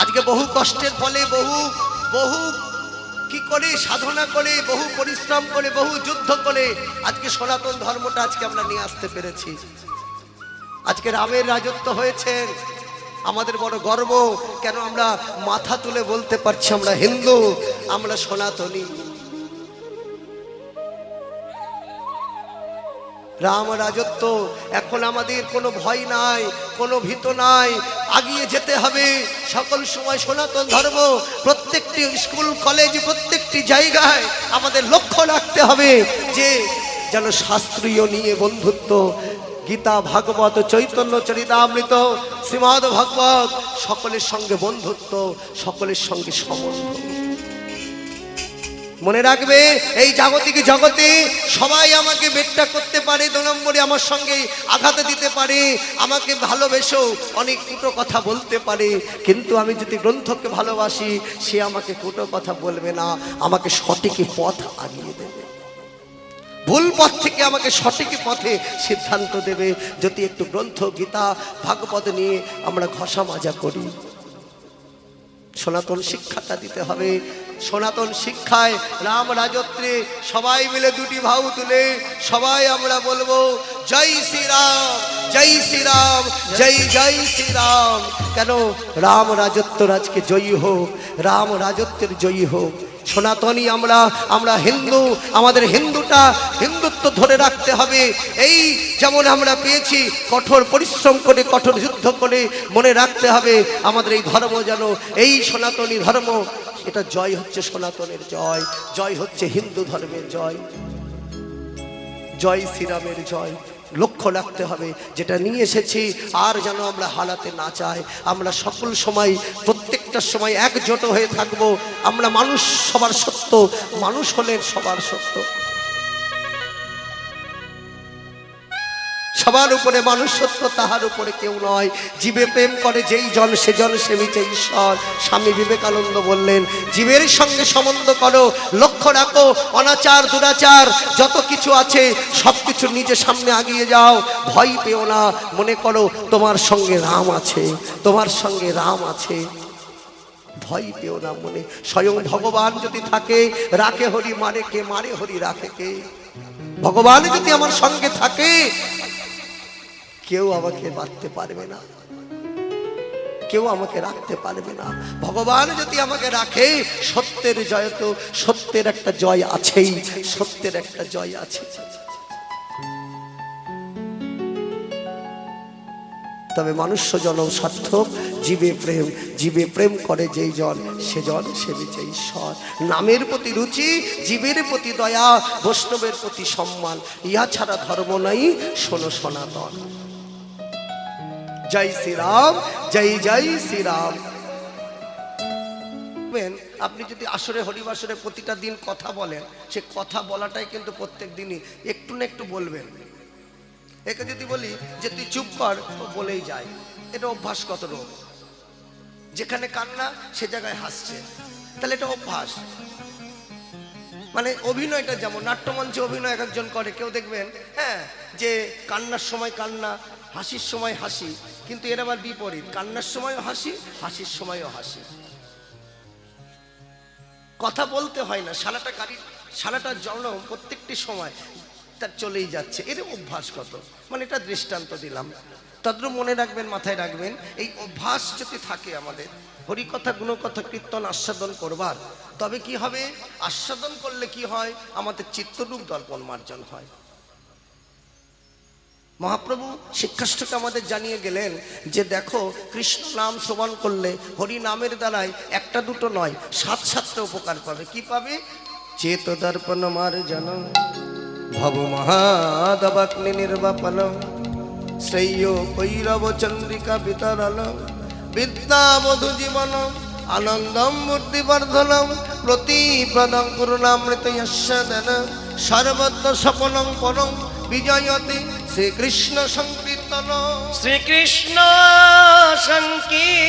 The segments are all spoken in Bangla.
আজকে বহু কষ্টের ফলে বহু বহু কি করে সাধনা করে, বহু পরিশ্রম করে, বহু যুদ্ধ করে আজকে সনাতন ধর্মটা আজকে আমরা নিয়ে আসতে পেরেছি। আজকে রামের রাজত্ব হয়েছে, আমাদের বড় গর্ব। কেন আমরা মাথা তুলে বলতে পারছি আমরা হিন্দু, আমরা সনাতনী। রাম রাজত্ব, এখন আমাদের কোনো ভয় নাই, কোনো ভীত নাই, এগিয়ে যেতে হবে। সকল সময় সনাতন ধর্ম প্রত্যেকটি স্কুল কলেজ প্রত্যেকটি জায়গায় আমাদের লক্ষ্য রাখতে হবে যে যেন শাস্ত্রীয় নিয়ে বন্ধুত্ব, গীতা ভাগবত চৈতন্য চরিতামৃত শ্রীমদ্ ভাগবত সকলের সঙ্গে বন্ধুত্ব, সকলের সঙ্গে সম্বন্ধ। মনে রাখবে এই জাগতিক জগতে সবাই আমাকে বেট্টা করতে পারে, 2 নম্বরে আমার সঙ্গে আঘাত দিতে পারে, আমাকে ভালোবেসো অনেক কুটো কথা বলতে পারে, কিন্তু আমি যদি গ্রন্থকে ভালোবাসি সে আমাকে কুটো কথা বলবে না, আমাকে সঠিক পথ আগিয়ে দেবে, ভুল পথ থেকে আমাকে সঠিক পথে সিদ্ধান্ত দেবে। যদি একটু গ্রন্থ গীতা ভাগবত নিয়ে আমরা ঘষা মাজা করি, সনাতন শিক্ষাটা দিতে হবে। সনাতন শিক্ষায় রাম রাজত্বে সবাই মিলে 2টি ভাউ তুলে সবাই আমরা বলবো জয় শ্রীরাম, জয় শ্রীরাম, জয় জয় শ্রীরাম। কেন রাম রাজত্ব আজকে জয়ী হোক, রাম রাজত্বের জয়ী হোক। সনাতনী আমরা, আমরা হিন্দু, আমাদের হিন্দুত্ব ধরে রাখতে হবে। এই যেমন আমরা পেয়েছি কঠোর পরিশ্রম করে, কঠোর যুদ্ধ করে, মনে রাখতে হবে আমাদের এই ধর্ম যেন, এই সনাতনী ধর্ম, এটা জয় হচ্ছে সনাতনের জয়, জয় হচ্ছে হিন্দু ধর্মের জয়, জয় শ্রীরামের জয়। লক্ষ্য রাখতে হবে যেটা নিয়ে এসেছি আর যেন আমরা হারাতে না চাই। আমরা সকল সময় প্রত্যেকটা সময় একজোট হয়ে থাকব। আমরা মানুষ, সবার সত্য, মানুষ হলেন সবার সত্য, সবার উপরে মানুষ সত্য, তাহার উপরে কেউ নয়। জীবে প্রেম করে যেই জন সে জন সেবিছে ঈশ্বর। স্বামী বিবেকানন্দ বললেন জীবের সঙ্গে সম্বন্ধ করো, লক্ষ্য রাখো অনাচার দুরাচার যত কিছু আছে সব কিছু নিজের সামনে আগিয়ে যাও, ভয় পেও না। মনে করো তোমার সঙ্গে রাম আছে, তোমার সঙ্গে রাম আছে, ভয় পেও না। মনে স্বয়ং ভগবান যদি থাকে, রাখে হরি মারে কে, মারে হরি রাখে কে। ভগবান যদি আমার সঙ্গে থাকে কেউ আমাকে বাঁধতে পারবে না, কেউ আমাকে রাখতে পারবে না। ভগবান যদি আমাকে রাখে, সত্যের জয়, তো সত্যের একটা জয় আছেই, সত্যের একটা জয় আছে। তবে মনুষ্য জনম সার্থক, জীবে প্রেম, জীবে প্রেম করে যেই জন সে জন সেবিছে ঈশ্বর। নামের প্রতি রুচি, জীবের প্রতি দয়া, বৈষ্ণবের প্রতি সম্মান, ইহা ছাড়া ধর্ম নাই, শোনো সনাতন। জয় শ্রীরাম, জয় জয় শ্রীরাম। আপনি যদি আসরে হরিবাসরে প্রতিটা দিন কথা বলেন, সে কথা বলাটাই কিন্তু প্রত্যেক দিনই একটু না একটু বলবেন। একে যদি বলি যে তুই চুপ কর, ও বলেই যায়। এটা অভ্যাসগত রোগ। যেখানে কান্না সে জায়গায় হাসছে, তাহলে এটা অভ্যাস। মানে অভিনয়টা যেমন নাট্যমঞ্চে অভিনয় একজন করে, কেউ দেখবেন হ্যাঁ যে কান্নার সময় কান্না, হাসির সময় হাসি, কিন্তু এর আবার বিপরীত, কান্নার সময়ও হাসি, হাসির সময়ও হাসি। কথা বলতে হয় না, সারাটা জন্ম প্রত্যেকটি সময় তার চলেই যাচ্ছে, এর অভ্যাসগত। মানে এটা দৃষ্টান্ত দিলাম। তদ্রুপ মনে রাখবেন, মাথায় রাখবেন, এই অভ্যাস যদি থাকে আমাদের হরিকথা গুণকথা কীর্তন আস্বাদন করবার, তবে কি হবে, আস্বাদন করলে কি হয়, আমাদের চিত্তরূপ দর্পণ মার্জন হয়। মহাপ্রভু শিক্ষাষ্টকে আমাদের জানিয়ে গেলেন যে দেখো, কৃষ্ণ নাম শ্রবণ করলে হরি নামের দ্বারাই একটা দুটো নয়, 7-7টা উপকার পাবে। কি পাবে? চেত দর্পণ মার্জন, ভব মহাদবাগ্নি নির্বাপন, শ্রেয় কৈরব চন্দ্রিকা বিতরণ, বিদ্যা মধু জীবন, আনন্দম মূর্তিবর্ধনম, প্রতিপ্রদং করুণামৃত যস্যদন, সর্বত্র স্বপনং পরং বিজয়তে শ্রীকৃষ্ণ সংকীর্তন। শ্রীকৃষ্ণ সংকীর্তনম।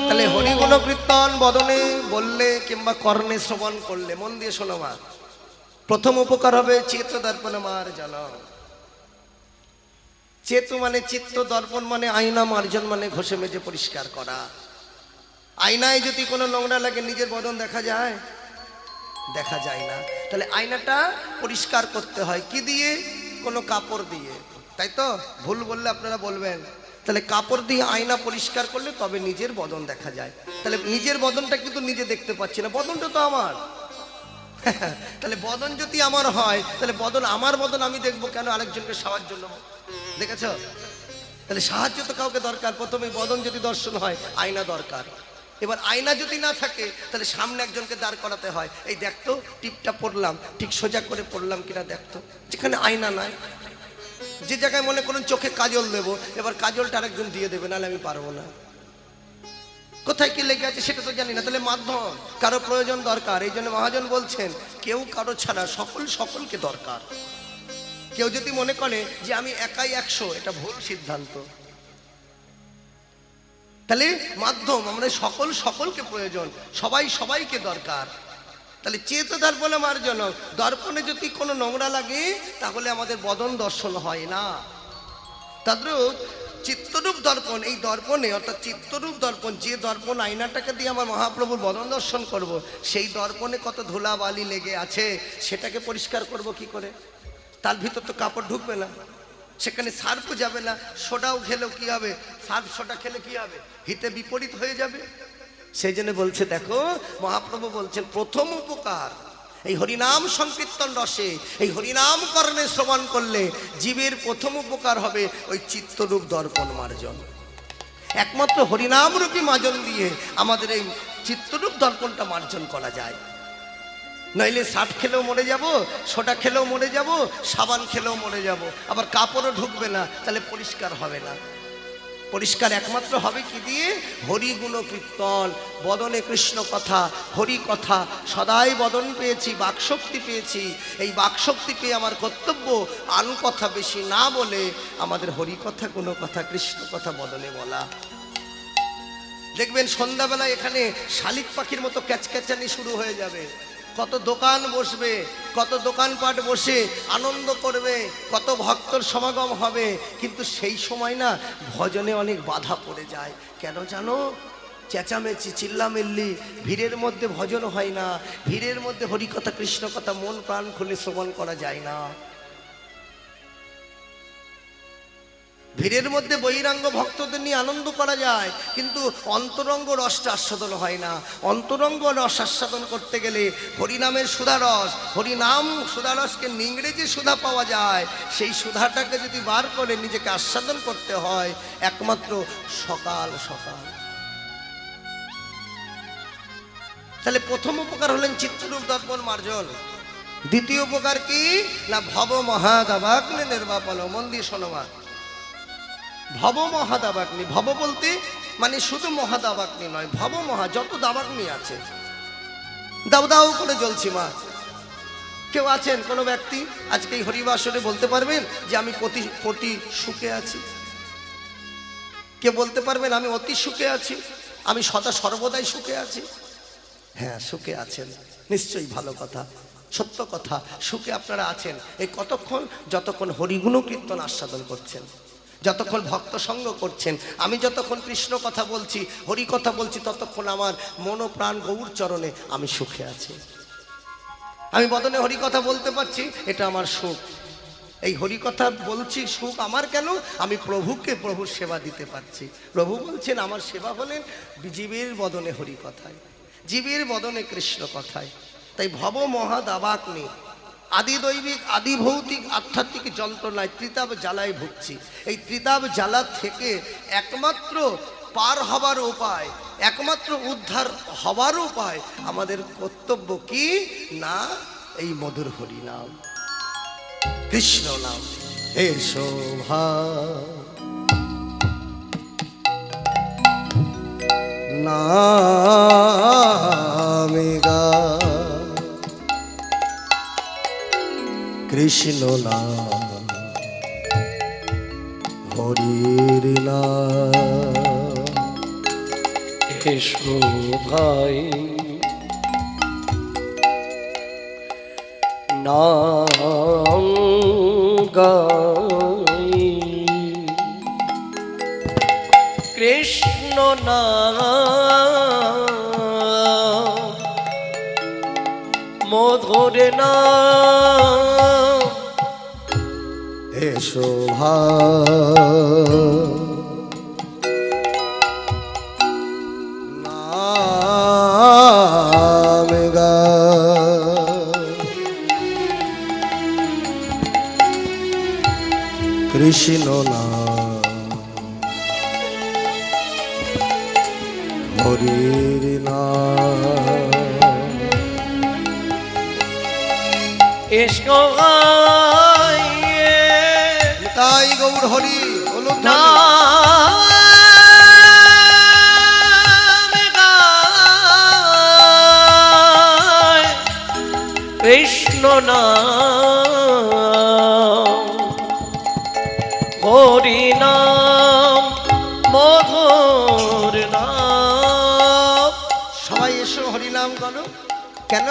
তাহলে হরিগুণ কীর্তন বদনে বললে কিংবা কর্ণে শ্রবণ করলে, মন দিয়ে শোনবা, প্রথম উপকার হবে চেত দর্পণ মার্জন। চেতু মানে চিত্ত, দর্পণ মানে আয়না, মার্জন মানে ঘষে মেজে পরিষ্কার করা। আয়নায় যদি কোনো নোংরা লাগে নিজের বদন দেখা যায়? দেখা যায় না। তাহলে আয়নাটা পরিষ্কার করতে হয় কি দিয়ে? কোনো কাপড় দিয়ে, তাই তো? ভুল বললে আপনারা বলবেন। তাহলে কাপড় দিয়ে আয়না পরিষ্কার করলে তবে নিজের বদন দেখা যায়। তাহলে নিজের বদনটা কিন্তু নিজে দেখতে পাচ্ছি না, বদনটা তো আমার। তাহলে বদন যদি আমার হয়, তাহলে বদন আমার বদন আমি দেখবো কেন আরেকজনকে সাহায্য নেব? দেখেছ? তাহলে সাহায্য তো কাউকে দরকার। প্রথমে বদন যদি দর্শন হয়, আয়না দরকার। এবার আয়না যদি না থাকে, তাহলে সামনে একজনকে দাঁড় করাতে হয়, এই দেখতো টিপটা পড়লাম ঠিক সোজা করে পড়লাম কিনা দেখতো। যেখানে আয়না নাই, যে জায়গায় মনে করুন চোখে কাজল দেবো, এবার কাজলটা আরেকজন দিয়ে দেবে, নাহলে আমি পারবো না। কোথায় কি লেগে আছে সেটা তো জানি না। তাহলে মাধ্যম কারো প্রয়োজন দরকার। এই জন্য মহাজন বলছেন, কেউ কারো ছাড়া সকলকে দরকার। কেউ যদি মনে করে যে আমি একাই 100, এটা ভুল সিদ্ধান্ত। তাহলে মাধ্যম, আমরা সকলকে প্রয়োজন, সবাইকে দরকার। তাহলে চেত দর্পণে মার্জন, দর্পণে যদি কোনো নোংরা লাগে তাহলে আমাদের বদন দর্শন হয় না। তদ্রূপ চিত্তরূপ দর্পণ, এই দর্পণে অর্থাৎ চিত্তরূপ দর্পণ, যে দর্পণ আয়নাটাকে দিয়ে আমার মহাপ্রভুর বদন দর্শন করব, সেই দর্পণে কত ধুলাবালি লেগে আছে, সেটাকে পরিষ্কার করব কি করে? তার ভিতর তো কাপড় ঢুকবে না, সেখানে সার্ফও যাবে না। সোডাও খেলেও কি হবে? সার্ফ সোডা খেলে কি হবে? হিতে বিপরীত হয়ে যাবে। সেই জন্য বলছে, দেখো মহাপ্রভু বলছেন প্রথম উপকার এই হরিনাম সংকীর্তন রসে, এই হরিনাম কর্ণে শ্রবণ করলে জীবের প্রথম উপকার হবে ওই চিত্তরূপ দর্পণ মার্জন। একমাত্র হরিনাম রূপী মার্জন দিয়ে আমাদের এই চিত্তরূপ দর্পণটা মার্জন করা যায়। নইলে সার্ফ খেলেও মরে যাব, সোডা খেলেও মরে যাব, সাবান খেলেও মরে যাব, আবার কাপড়ও ঢুকবে না, তাহলে পরিষ্কার হবে না। পরিষ্কার একমাত্র হবে কি দিয়ে? হরি গুণ কীর্তন, বদনে কৃষ্ণ কথা, হরি কথা। সদাই বদন পেয়েছি, বাকশক্তি পেয়েছি। এই বাকশক্তি পেয়ে আমার কর্তব্য আন কথা বেশি না বলে আমাদের হরি কথা, কোনো কথা, কৃষ্ণ কথা বদনে বলা। দেখবেন সন্ধ্যাবেলায় এখানে শালিক পাখির মতো ক্যাচক্যাচানি শুরু হয়ে যাবে। কত দোকান বসবে, কত দোকানপাট বসে আনন্দ করবে, কত ভক্তর সমাগম হবে, কিন্তু সেই সময় না ভজনে অনেক বাধা পড়ে যায়। কেন জানো? চেঁচামেচি, চিল্লামিল্লি, ভিড়ের মধ্যে ভজন হয় না, ভিড়ের মধ্যে হরিকথা কৃষ্ণ কথা মন প্রাণ খুলে শ্রবণ করা যায় না। ভিড়ের মধ্যে বহিরাঙ্গ ভক্তদের নিয়ে আনন্দ করা যায়, কিন্তু অন্তরঙ্গ রসটা আস্বাদন হয় না। অন্তরঙ্গ রস আস্বাদন করতে গেলে হরিনামের সুধারস, হরিনাম সুধারসকে নিংড়ে যে সুধা পাওয়া যায়, সেই সুধাটাকে যদি বার করে নিজেকে আস্বাদন করতে হয় একমাত্র সকাল সকাল। তাহলে প্রথম উপকার হলেন চিত্তরূপ দর্পণ মার্জন। দ্বিতীয় উপকার কি না? ভব মহাদাবাগ্নি নির্বাপন। মন দিয়ে শোনোমা, ভব মহাদাবাগ্নি। ভব বলতে মানে শুধু মহাদাবাগ্নি নয়, ভব মহা, যত দাবাগ্নি আছে দাউ দাউ করে জ্বলছি মা। কেউ আছেন কোনো ব্যক্তি আজকে এই হরিবাসরে বলতে পারবেন যে আমি প্রতি সুখে আছি? কে বলতে পারবেন আমি অতি সুখে আছি, আমি সদা সর্বদাই সুখে আছি? হ্যাঁ, সুখে আছেন, নিশ্চয়ই ভালো কথা, সত্য কথা। সুখে আপনারা আছেন এই কতক্ষণ? যতক্ষণ হরিগুণ কীর্তন আস্বাদন করছেন, যতক্ষণ ভক্ত সঙ্গ করছেন। আমি যতক্ষণ কৃষ্ণ কথা বলছি, হরি কথা বলছি, ততক্ষণ আমার মন প্রাণ গৌর চরণে আমি সুখে আছি। আমি বদনে হরি কথা বলতে পারছি, এটা আমার সুখ। এই হরি কথা বলছি, সুখ আমার কেন? আমি প্রভুকে প্রভুর সেবা দিতে পারছি। প্রভু বলছেন আমার সেবা হলেন জীবের বদনে হরি কথায়, জীবের বদনে কৃষ্ণ কথায়। তাই ভব মহাদাবাগ্নি, আদি দৈবিক আদি ভৌতিক আধ্যাত্মিক যন্ত্রণায় ত্রিতাব জ্বালায় ভুগছি। এই ত্রিতাব জ্বালা থেকে একমাত্র পার হবার উপায়, একমাত্র উদ্ধার হবার উপায়, আমাদের কর্তব্য কি না? এই মধুর হরি নাম, কৃষ্ণ নাম। হে শোভা নামিগা কৃষ্ণ নাম, হরির নাম। এসো ভাই নাম গাই, কৃষ্ণ নাম মধুর নাম হে শোভা নাম গা কৃষ্ণ নাম হরির নাম এসো গাইয়ে তাই গৌর হরি হলুদ নাম গায় কৃষ্ণ নাম হরি নাম মধুর নাম। সবাই এসো হরি নাম করো। কেন?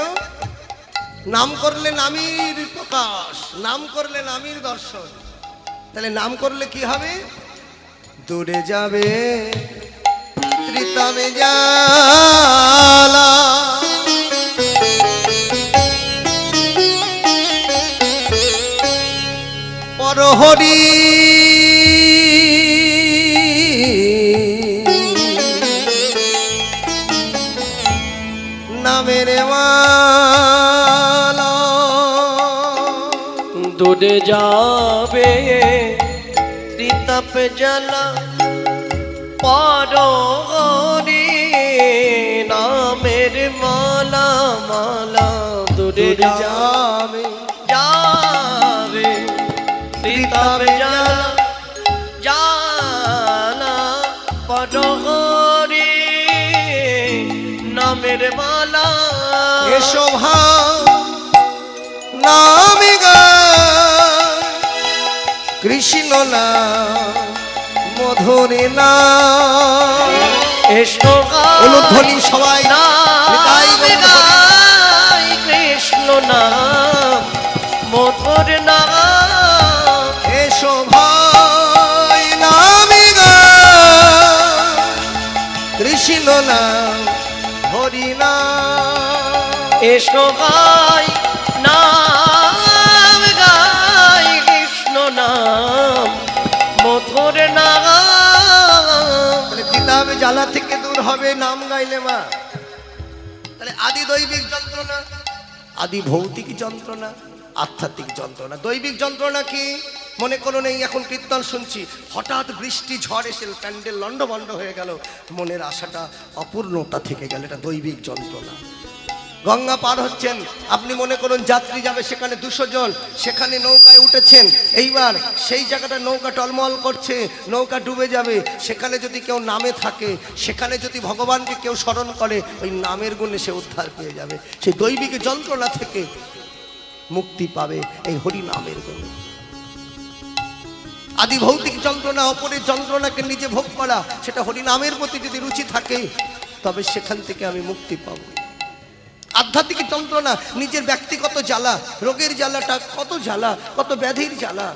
নাম করলে নামীর প্রকাশ, নাম করলে নামীর দর্শন। তাহলে নাম করলে কি হবে? দূরে যাবে ত্রিতামে জালা, পরহরি নামের মালা, দূরে যাবে ত্রিতাপ জ্বালা পরহরি নামের মালা মালা। দূরে যাবে যাবে ত্রিতাপ জ্বালা জ্বালা পরহরি নামের মালা। এসো ভাব নামে গা কৃষ্ণ নাম মধুরে নাম। এসো অনুধ্বনি সবাই নাম গাই কৃষ্ণ নাম মধুর নাম। এসো ভাই নামে গা কৃষ্ণ নাম হরি নাম। এসো গাই নাম গাই কৃষ্ণ নাম মধুর নাম। তাহলে দিতাবে জ্বালা থেকে দূর হবে নাম গাইলে মা। তাহলে আদি দৈবিক যন্ত্রণা, আদি ভৌতিক যন্ত্রণা, আধ্যাত্মিক যন্ত্রণা। দৈবিক যন্ত্রণা কি? মনে করুন এই এখন কীর্তন শুনছি, হঠাৎ বৃষ্টি ঝড় এসে প্যান্ডেল লণ্ডভণ্ড হয়ে গেল, মনের আশাটা অপূর্ণতা থেকে গেল, এটা দৈবিক যন্ত্রণা। গঙ্গা পার হচ্ছেন, আপনি মনে করুন যাত্রী যাবে সেখানে 200 জন, সেখানে নৌকায় উঠেছেন, এইবার সেই জায়গাটা নৌকা টলমল করছে, নৌকা ডুবে যাবে, সেখানে যদি কেউ নামে থাকে, সেখানে যদি ভগবানকে কেউ স্মরণ করে, ওই নামের গুণে সে উদ্ধার পেয়ে যাবে, সেই দৈবিক যন্ত্রণা থেকে মুক্তি পাবে এই হরি নামের গুণে। আদি ভৌতিক যন্ত্রণা, অপরের যন্ত্রণাকে নিজে ভোগ করা, সেটা হরি নামের প্রতি যদি রুচি থাকে তবে সেখান থেকে আমি মুক্তি পাবো। আধ্যাত্মিক যন্ত্রণা, নিজের ব্যক্তিগত জ্বালা, রোগের জ্বালাটা কত জ্বালা, কত ব্যাধির জ্বালা,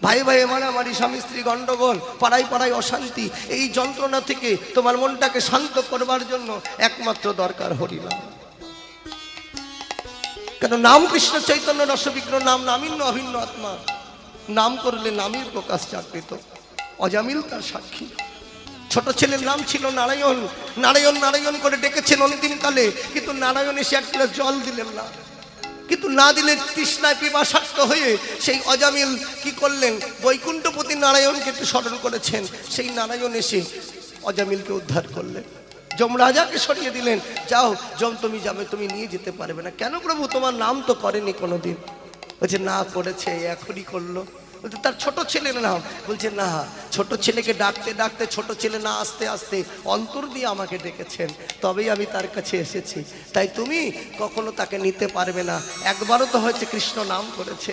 ভাই ভাই মারামারি, স্বামী স্ত্রী গন্ডগোল, পাড়ায় পাড়ায় অশান্তি, এই যন্ত্রণা থেকে তোমার মনটাকে শান্ত করবার জন্য একমাত্র দরকার হরিনাম। কেন? নাম কৃষ্ণ চৈতন্য রসবিগ্রহ নাম, নামিন্য অভিন্ন আত্মা। নাম করলে নামের প্রকাশ জাগৃত, অজামিল তার সাক্ষী। ছোট ছেলের নাম ছিল নারায়ণ, নারায়ণ নারায়ণ করে ডেকেছেন অন্তিমকালে, কিন্তু নারায়ণ এসে এক গ্লাস জল দিলেন না, কিন্তু না দিলে তৃষ্ণায় পিপাসার্ত হয়ে সেই অজামিল কি করলেন? বৈকুণ্ঠপতি নারায়ণকে একটু স্মরণ করেছেন, সেই নারায়ণ এসে অজামিলকে উদ্ধার করলেন, যমরাজাকে সরিয়ে দিলেন, যাও যম তুমি যাবে, তুমি নিয়ে যেতে পারবে না। কেন প্রভু? তোমার নাম তো করেনি কোনোদিন। বলছে না, করেছে, এখনই করলো। বলছে তার ছোট ছেলের নাম। বলছে না, ছোট ছেলেকে ডাকতে ডাকতে, ছোট ছেলে না আসতে আসতে অন্তর দিয়ে আমাকে ডেকেছেন, তবেই আমি তার কাছে এসেছি। তাই তুমি কখনো তাকে নিতে পারবে না। একবারও তো হয়েছে কৃষ্ণ নাম করেছে,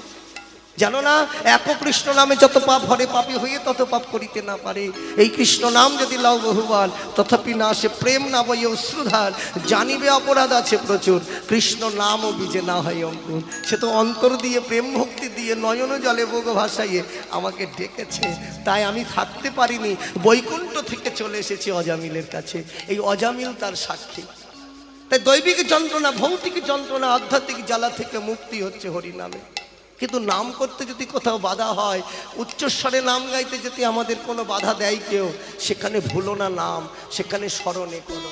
জানো না, এক কৃষ্ণ নামে যত পাপ হরে, পাপী হয়ে তত পাপ করিতে না পারে। এই কৃষ্ণ নাম যদি লাও বহুবার, তথাপি না সে প্রেম না বইয়ে অশ্রুধার, জানিবে অপরাধ আছে প্রচুর, কৃষ্ণ নামও বীজে না হয় অঙ্কুর। সে তো অন্তর দিয়ে প্রেম ভক্তি দিয়ে নয়ন জলে বোগ ভাসাইয়ে আমাকে ডেকেছে, তাই আমি থাকতে পারিনি, বৈকুণ্ঠ থেকে চলে এসেছি অজামিলের কাছে। এই অজামিল তার সাক্ষী। তাই দৈবিক যন্ত্রণা, ভৌতিক যন্ত্রণা, আধ্যাত্মিক জ্বালা থেকে মুক্তি হচ্ছে হরিনামে। কিন্তু নাম করতে যদি কোথাও বাধা হয়, উচ্চস্বরে নাম গাইতে যদি আমাদের কোনো বাধা দেয় কেউ, সেখানে ভুলো না নাম, সেখানে স্মরণে করো।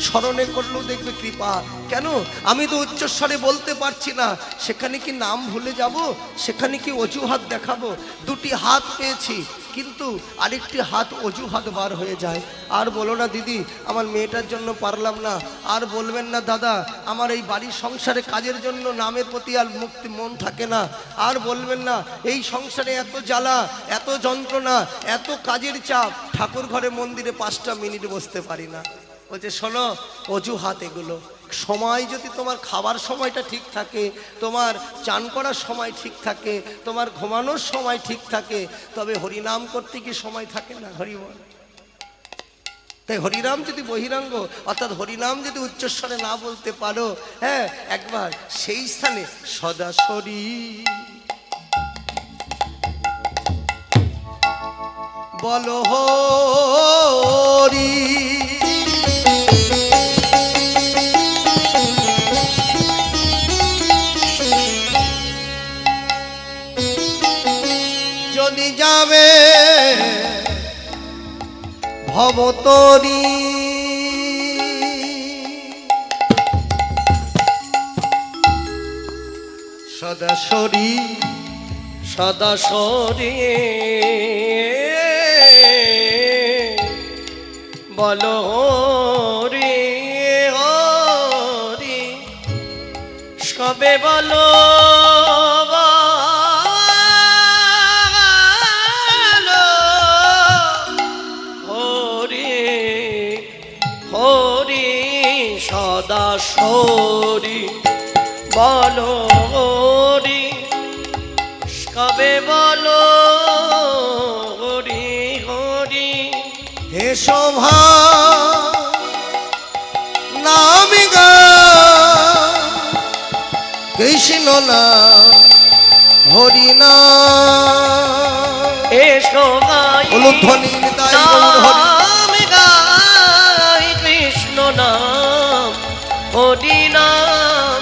স্মরণে করলেও দেখবে কৃপা। কেন? আমি তো উচ্চস্বরে বলতে পারছি না, সেখানে কি নাম ভুলে যাব? সেখানে কি অজুহাত দেখাবো? দুটি হাত পেয়েছি, কিন্তু আরেকটি হাত অজুহাত বার হয়ে যায়। আর বলো না দিদি আমার মেয়েটার জন্য পারলাম না, আর বলবেন না দাদা আমার এই বাড়ির সংসারে কাজের জন্য নামের প্রতি আর মুক্তি মন থাকে না, আর বলবেন না এই সংসারে এত জ্বালা, এত যন্ত্রণা, এত কাজের চাপ, ঠাকুর ঘরে মন্দিরে 5টা মিনিট বসতে পারি না। বলছে শোনো, অজুহাত এগুলো। সময় যদি তোমার খাবার সময়টা ঠিক থাকে, তোমার চান করার সময় ঠিক থাকে, তোমার ঘুমানোর সময় ঠিক থাকে, তবে হরিনাম করতে কি সময় থাকে না? হরিবল। তাই হরিনাম যদি বহিরাঙ্গ, অর্থাৎ হরিনাম যদি উচ্চস্বরে না বলতে পারো, হ্যাঁ, একবার সেই স্থানে সদাসরি বলো হরি, যদি যাবে ভবতরী সদাসরি সদাসরি বলো হরি হরি, সবে বলো হরি হরি, সদাসরি বলো হরি, কবে বলো হরি হরি। হে শোভা নামি গা কৃষ্ণ না হরি না, এসো গাই উলুধ্বনি নিতাই গৌর হরি, নাম গাই কৃষ্ণ নাম হরি নাম,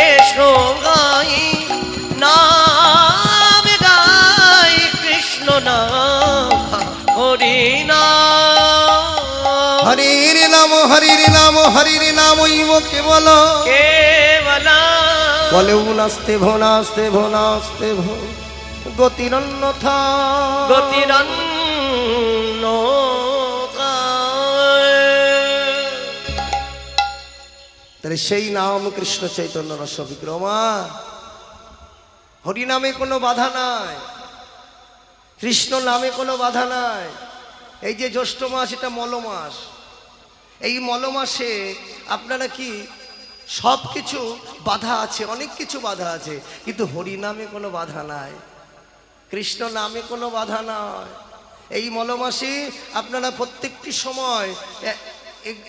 এসো গাই নাম গাই কৃষ্ণ নাম হরি নাম। হরির নাম হরির নাম হরির নাম ইব কেবল কেবল বলে নাস্তে ভো নাস্তে ভো নাস্তে ভো গতিরন্যথা গতিরন্ন। তাহলে সেই নাম কৃষ্ণ চৈতন্য রস বিক্রমা। হরি নামে কোনো বাধা নাই, কৃষ্ণ নামে কোনো বাধা নাই। এই যে জ্যৈষ্ঠ মাস, এটা মল মাস। এই মল মাসে আপনারা কি সব কিছু বাধা আছে, অনেক কিছু বাধা আছে, কিন্তু হরি নামে কোনো বাধা নাই, কৃষ্ণ নামে কোনো বাধা নাই। এই মল মাসে আপনারা প্রত্যেকটি সময়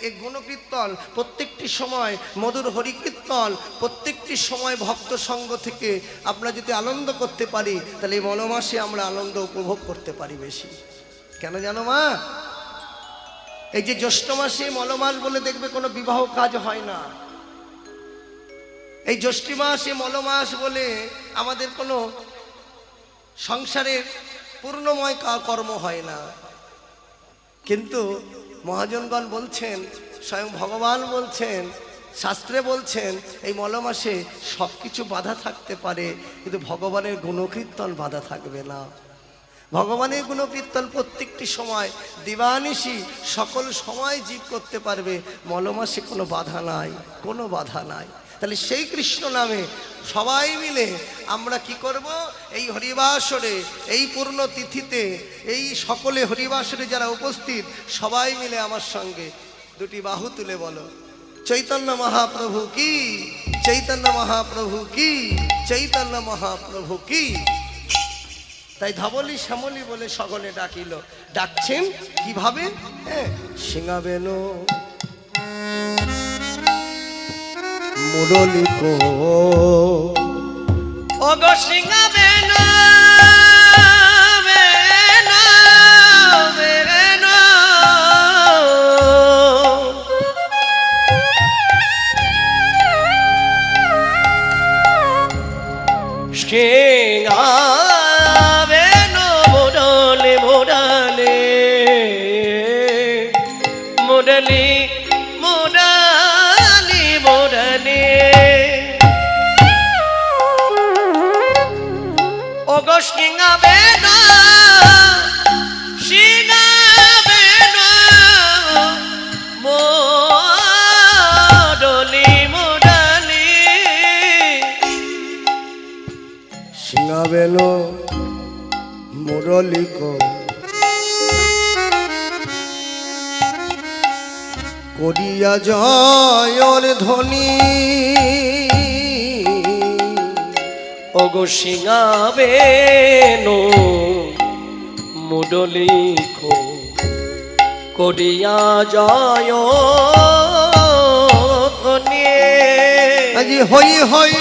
এই গুণকীর্তন, প্রত্যেকটি সময় মধুর হরিকীর্তন, প্রত্যেকটি সময় ভক্ত সঙ্গ থেকে আমরা যদি আনন্দ করতে পারি, তাহলে এই মলমাসে আমরা আনন্দ উপভোগ করতে পারি বেশি। কেন জানো মা? এই যে জ্যৈষ্ঠ মাসে মলমাস বলে দেখবে কোনো বিবাহ কাজ হয় না। এই জ্যৈষ্ঠী মাসে মলমাস বলে আমাদের কোনো সংসারের পূর্ণময় কর্ম হয় না। কিন্তু মহাজনগণ বলছেন, স্বয়ং ভগবান বলছেন, শাস্ত্রে বলছেন, এই মলমাসে সব কিছু বাধা থাকতে পারে, কিন্তু ভগবানের গুণকীর্তন বাধা থাকবে না। ভগবানের গুণকীর্তন প্রত্যেকটি সময় দিবানিশি সকল সময় জীব করতে পারবে। মলমাসে কোনো বাধা নাই, কোনো বাধা নাই। তাহলে সেই কৃষ্ণ নামে সবাই মিলে আমরা কি করব? এই হরিবাসরে, এই পূর্ণ তিথিতে, এই সকলে হরিবাসরে যারা উপস্থিত, সবাই মিলে আমার সঙ্গে দুটি বাহু তুলে বলো চৈতন্য মহাপ্রভু কি। চৈতন্য মহাপ্রভু কি, চৈতন্য মহাপ্রভু কি। তাই ধবলি শ্যামলি বলে সকলে ডাকিল। ডাকছেন কিভাবে? সিংহাবেন মুরলি কো, ওগো সিংহাবেন সিংহাবেন মুরলি মুরলি মুরলি মুরলি মুরলি ওগো সিংহাবেন সিংহাবেন মুরলি মুরলি সিংহাবেন মুরলি কো, করিয়া জয়র ধ্বনি। ওগো সিংহাবেন মুরলি কো, করিয়া জয় ধ্বনি। আজি হই হই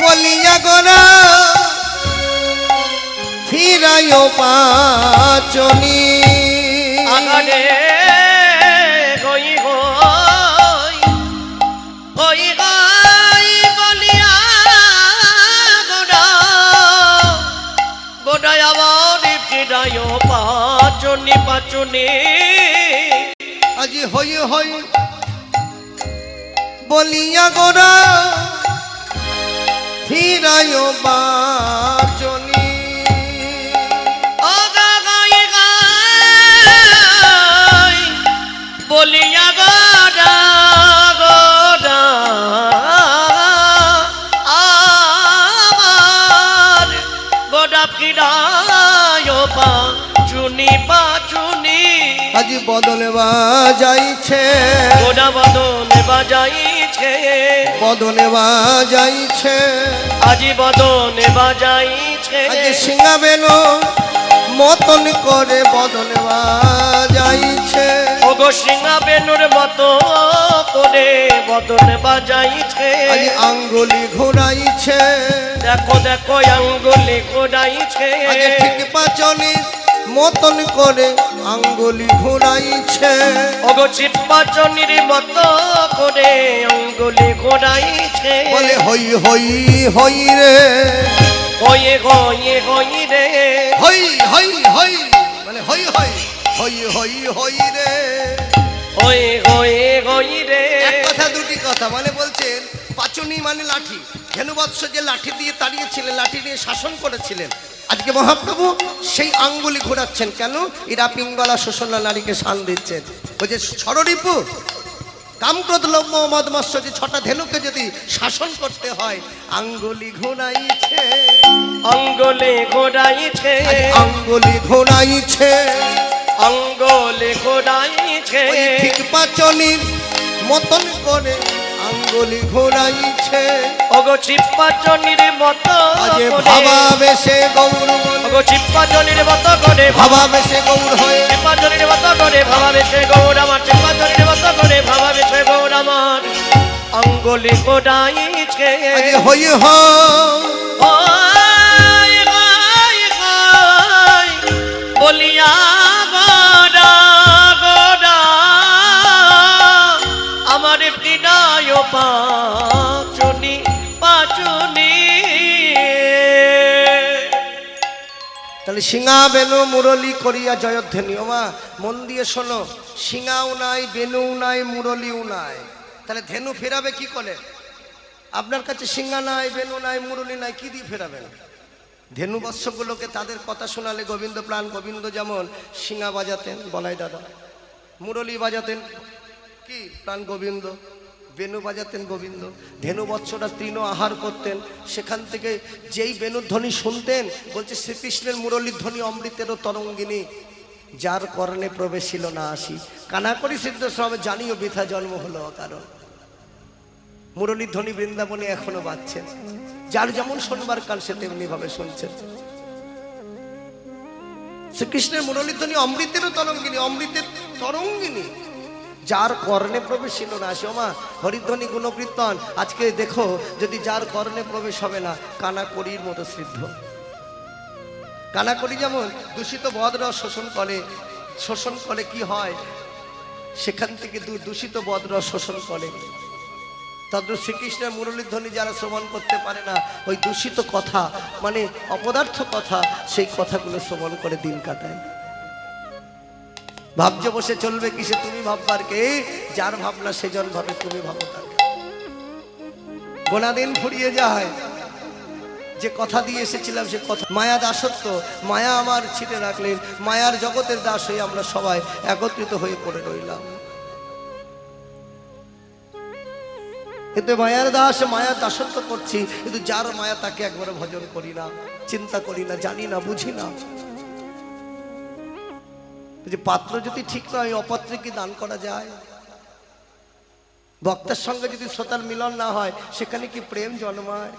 বলিয়া গোরা ফিরায় পাচনি। আগানে গই গই গই গই বলিয়া গোড়া গোড়ায় আবার ফিরায় পাচনি পাচনি। আজি হই হই বলিয়া গোরা ফিরায় পাচনি। বলিয়া গোড়া গোড়া আমার গোড়া ফিরায় পাচুনি পাচুনি। আজি বদলে বাজাইছে, গোড়া বদনে বাজাইছে, বদলে বাজাইছে, আজি বদনে বাজাইছে। আজি সিংহাবেন মতন করে বদলে বাজাইছে। ওগো সিংহাবেনুর মতো করে বদনে বাজাইছে। আজি আঙ্গুলি ঘোরাইছে, দেখো দেখো আঙ্গুলি ঘোরাইছে। আজি ঠিক পাচনি মতন করে আঙ্গুলি ঘোরাইছে। ওগো চিপ্পাচনির মতো করে আঙ্গুলি ঘোরাইছে। বলে হই হই হই রে, হয়ে হয়ে হই রে, হই হই হই, মানে হই হই হই হই হই রে। হয়ে হয়ে হই রে। এক কথা দুটি কথা, মানে বলছেন পাচনি মানে লাঠি। ধেনুবৎস যে লাঠি দিয়ে তাড়িয়েছিলেন, লাঠি দিয়ে শাসন করেছিলেন, আজকে মহাপ্রভু সেই আঙ্গুলি ঘোরাচ্ছেন। কেন? এরা পিঙ্গলা শোষণা নারীকে শান দিচ্ছেন। ওই যে ষড়রিপু কামক্রোধ লোভ মোহ মদ মাৎসর্য ছটা ধেনুকে যদি শাসন করতে হয়, আঙ্গুলি ঘোরাইছে, আঙ্গুলি ঘোরাইছে, আঙ্গুলি ঘোরাইছে, আঙ্গুলি ঘোরাইছে। ওই ঠিক পাচনির মতন করে আঙ্গুলি ঘোরাইছে। ওগো চিপ্পাচনির মতো আজে করে, ভাবাবেশে গৌর ওগো চিপ্পাচনির মতো করে, ভাবাবেশে গৌর হয়ে, চিপ্পাচনির মতো করে ভাবাবেশে গৌর আমার, চিপ্পাচনির মতো করে ভাবাবেশে গৌর আমার। আঙ্গুলি ঘোরাইছে, আজে হই হয় ওই ওই ওই বলিয়া গোড়া গোড়া আমার হৃদয় পাচনি পাচনি। তাহলে সিংহা বেনু মুরলি করিয়া জয়ধ্বনি। ওমা মন দিয়ে শোনো, সিংহাও নাই, বেনুও নাই, মুরলিও নাই। তাহলে ধেনু ফেরাবে কি করে? আপনার কাছে সিংহা নাই, বেনু নাই, মুরলি নাই, কি দিয়ে ফেরাবেন? ধেনু বৎসগুলোকে তাদের কথা শোনালে গোবিন্দ প্রাণ গোবিন্দ যেমন সিংহা বাজাতেন বলাই দাদা, মুরলি বাজাতেন কি প্রাণ গোবিন্দ, বেনু বাজাতেন গোবিন্দ, ধেনু বৎসরা তৃণ আহার করতেন। সেখান থেকে যেই বেনুর ধ্বনি শুনতেন, বলছে শ্রীকৃষ্ণের মুরলীর ধ্বনি অমৃতেরও তরঙ্গিনী, যার কর্ণে প্রবেশিল না আসি। কানা করি সিদ্ধ শ্রমে জানিও বৃথা জন্ম হলো কারণ। মুরলীর ধ্বনি বৃন্দাবনে এখনো বাজছেন, যার যেমন শোনবার কাল সে তেমনি ভাবে শুনছেন। শ্রীকৃষ্ণের মুরলীর ধ্বনি অমৃতেরও তরঙ্গিনী, অমৃতের তরঙ্গিনী, যার কর্ণে প্রবেশ ছিল না। সোমা হরিধ্বনি গুণকীর্তন আজকে দেখো, যদি যার কর্ণে প্রবেশ হবে না, কানাকড়ির মতো সিদ্ধ। কানাকড়ি যেমন দূষিত বদরস শোষণ করে কি হয়, সেখান থেকে দূষিত বদরস শোষণ করে। তদ্রুপ শ্রীকৃষ্ণের মুরলীর ধ্বনি যারা শ্রবণ করতে পারে না, ওই দূষিত কথা মানে অপদার্থ কথা, সেই কথাগুলো শ্রবণ করে দিন কাটায়। ভাবছে বসে চলবে কিসে, তুমি ভাববার কে, যার ভাবনা সেজন ভাবে, তুমি ভাবো তাকে। গোনা দিন ফুরিয়ে যায়, যে কথা দিয়ে এসেছিলাম সে কথা। মায়া দাসত্ব, মায়া আমার ছিটে রাখলেন, মায়ার জগতের দাস হয়ে আমরা সবাই একত্রিত হয়ে পড়ে রইলাম। কিন্তু মায়ার দাস, মায়ার দাসত্ব করছি, কিন্তু যার মায়া তাকে একবারে ভজন করি না, চিন্তা করি না, জানি না, বুঝি না। যে পাত্র যদি ঠিক নয়, অপাত্রে কি দান করা যায়? ভক্তের সঙ্গে যদি শ্রোতার মিলন না হয়, সেখানে কি প্রেম জন্মায়?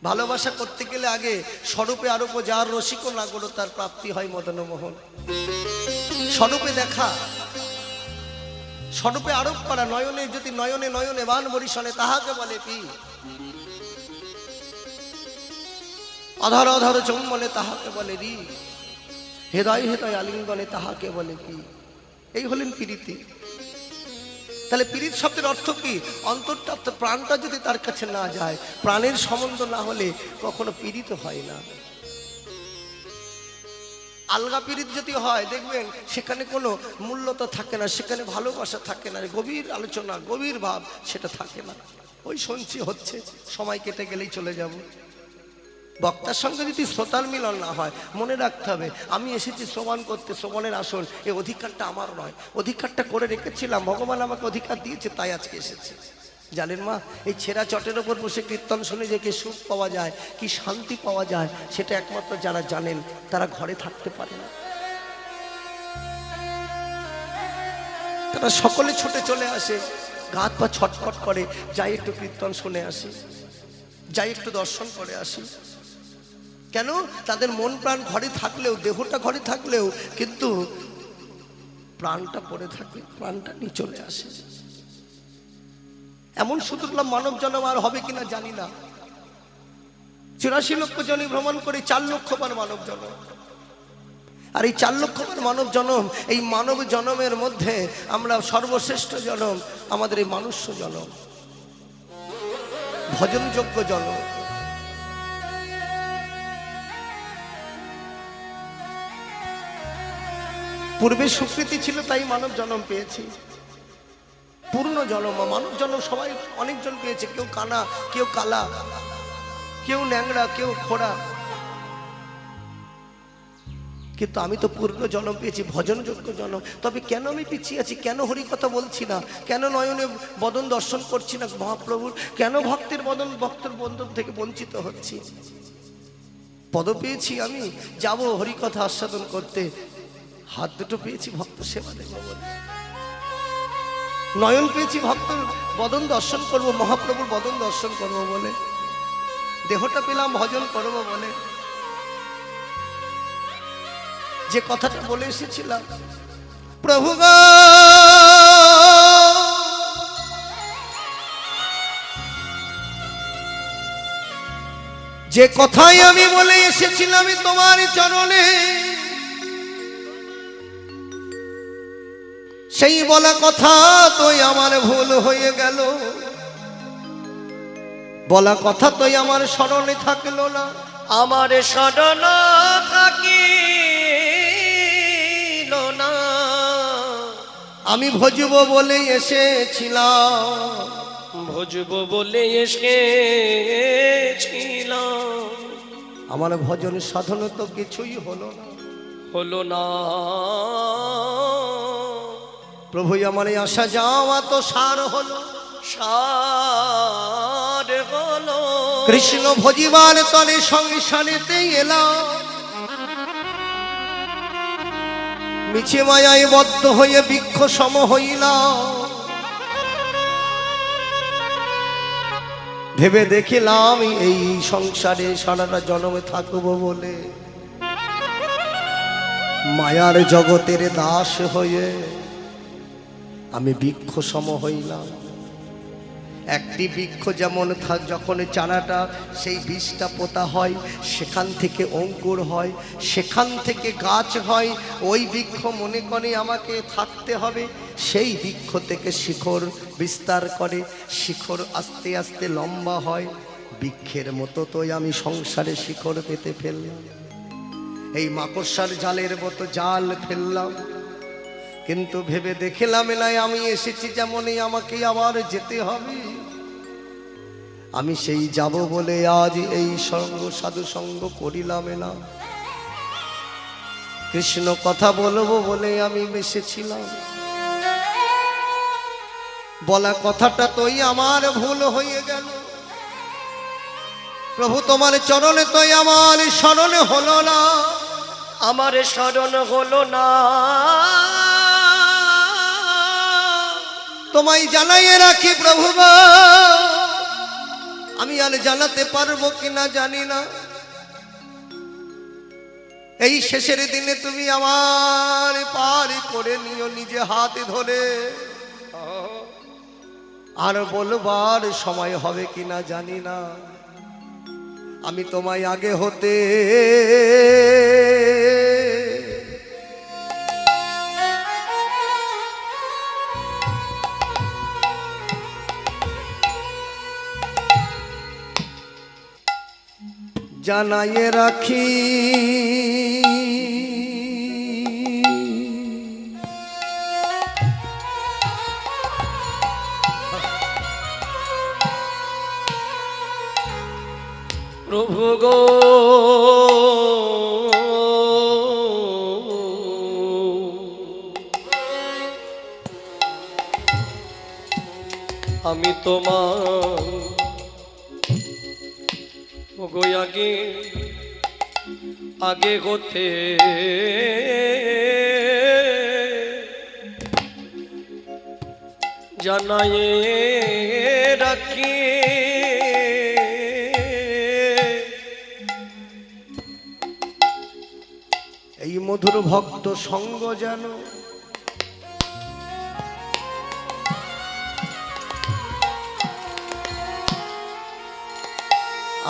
ভালোবাসা করতে গেলে আগে স্বরূপে আরোপ, যার রসিক না গড়ো তার প্রাপ্তি হয় মদনমোহন। স্বরূপে দেখা, স্বরূপে আরোপ করা, নয়নে যদি নয়নে নয়নে বান বরিশনে তাহাকে বলে পি, অধর অধর চুম্বনে তাহাকে বলে রি, হৃদয় হৃদয় আলিঙ্গনে তাহাকে বলে কি। এই হলেন প্রীতি। তাহলে প্রীতি শব্দের অর্থ কি? অন্তরটা, প্রাণটা যদি তার কাছে না যায়, প্রাণের সম্বন্ধ না হলে কখনো পীড়িত হয় না। আলগা পীড়িত যদি হয়, দেখবেন সেখানে কোনো মূল্যতা থাকে না, সেখানে ভালোবাসা থাকে না, গভীর আলোচনা, গভীর ভাব সেটা থাকে না। ওই শুনছি হচ্ছে, সময় কেটে গেলেই চলে যাব। বক্তার সঙ্গে যদি শ্রোতার মিলন না হয়, মনে রাখতে হবে আমি এসেছি শ্রবণ করতে, শ্রবণের আসন, এই অধিকারটা আমার নয়, অধিকারটা করে রেখেছিলাম, ভগবান আমাকে অধিকার দিয়েছে, তাই আজকে এসেছে। জানেন মা, এই ছেঁড়া চটের ওপর বসে কীর্তন শুনে যে কি সুখ পাওয়া যায়, কি শান্তি পাওয়া যায়, সেটা একমাত্র যারা জানেন তারা ঘরে থাকতে পারে না। তারা সকলে ছুটে চলে আসে, গাত পা ছটফট করে, যাই একটু কীর্তন শুনে আসি, যাই একটু দর্শন করে আসি। কেন? তাদের মন প্রাণ ঘরে থাকলেও, দেহটা ঘরে থাকলেও কিন্তু প্রাণটা পড়ে থাকে, প্রাণটা নিয়ে চলে আসে। এমন সুদুর্লভ মানব জন্ম আর হবে কিনা জানি না। 84 লক্ষ জনে ভ্রমণ করে 4 লক্ষ বার মানব জন্ম, আর এই 4 লক্ষ বার মানব জন্ম, এই মানব জন্মের মধ্যে আমরা সর্বশ্রেষ্ঠ জন্ম আমাদের এই মানুষ্য জন্ম, ভজনযোগ্য জন্ম। পূর্বে স্বীকৃতি ছিল তাই মানব জন্ম পেয়েছি, পূর্ণ জন্ম। মানব জন্ম সবাই অনেকজন পেয়েছে, কেউ কানা, কেউ কালা, কেউ ন্যাংরা, কেউ খোড়া, কিন্তু আমি তো পূর্ণ জন্ম পেয়েছি, ভজনযোগ্য জন্ম। তবে কেন আমি পিছিয়ে আছি? কেন হরি কথা বলছি না? কেন নয়নে বদন দর্শন করছি না মহাপ্রভুর? কেন ভক্তের বন্ধন থেকে বঞ্চিত হচ্ছি? পদ পেয়েছি, আমি যাব হরি কথা আস্বাদন করতে, হাত দুটো পেয়েছি ভক্ত সেবা দেব বলে, নয়ন পেয়েছি ভক্ত বদন দর্শন করব, মহাপ্রভুর বদন দর্শন করব বলে, দেহটা পেলাম ভজন করব বলে। যে কথাটা বলে এসেছিলাম, প্রভু গো যে কথাই আমি বলে এসেছিলাম তোমার চরণে, সেই বলা কথা তোই আমার ভুল হয়ে গেল, বলা কথা তোই আমার স্মরণে থাকলো না, আমার স্মরণ থাকিল না। আমি ভজব বলে এসেছিলাম, ভজব বলে এসেছিলাম, আমার ভজন সাধন তো কিছুই হলো না, হলো না। প্রভু আমার এই আসা যাওয়া তো সার হলো, সার হলো। কৃষ্ণ ভজিবার তলে সংসারেতে এলাম, মিছে মায়ায় বদ্ধ হয়ে বৃক্ষ সম হইলাম, ভেবে দেখিলাম এই সংসারে সারাটা জন্মে থাকবো বলে মায়ার জগতের দাস হয়ে আমি বৃক্ষ সম হইলাম। একটি বৃক্ষ যেমন যখন চারাটা সেই বীজটা পোতা হয়, সেখান থেকে অঙ্কুর হয়, সেখান থেকে গাছ হয়। ওই বৃক্ষ মনে করে আমাকে থাকতে হবে, সেই বৃক্ষ থেকে শিখর বিস্তার করে, শিখর আস্তে আস্তে লম্বা হয়। বৃক্ষের মতো তো আমি সংসারে শিখর পেতে ফেললাম, এই মাকড়সার জালের মতো জাল ফেললাম। কিন্তু ভেবে দেখলাম না আমি এসেছি যেমনই আমাকে আবার যেতে হবে। আমি সেই যাব বলে আজ এই সঙ্গ সাধু সঙ্গ করিলাম না, কৃষ্ণ কথা বলবো বলে আমি এসেছিলাম। বলা কথাটা তোই আমার ভুল হয়ে গেল প্রভু, তোমার চরণে তোই আমার স্মরণ হলো না, আমার স্মরণ হলো না। তোমায় জানাইয়ে রাখি প্রভু গো, আমি আর জানাতে পারবো কিনা জানি না। এই শেষের দিনে তুমি আমার পার করে নিও নিজে হাতে ধরে, আর বলবার সময় হবে কিনা জানি না। আমি তোমায় আগে হতে জানাইয়ে রাখি প্রভু গো, আমি তোমার গো আগে আগে হতে জানাইয়ে রাখি, এই মধুর ভক্ত সঙ্গ যেন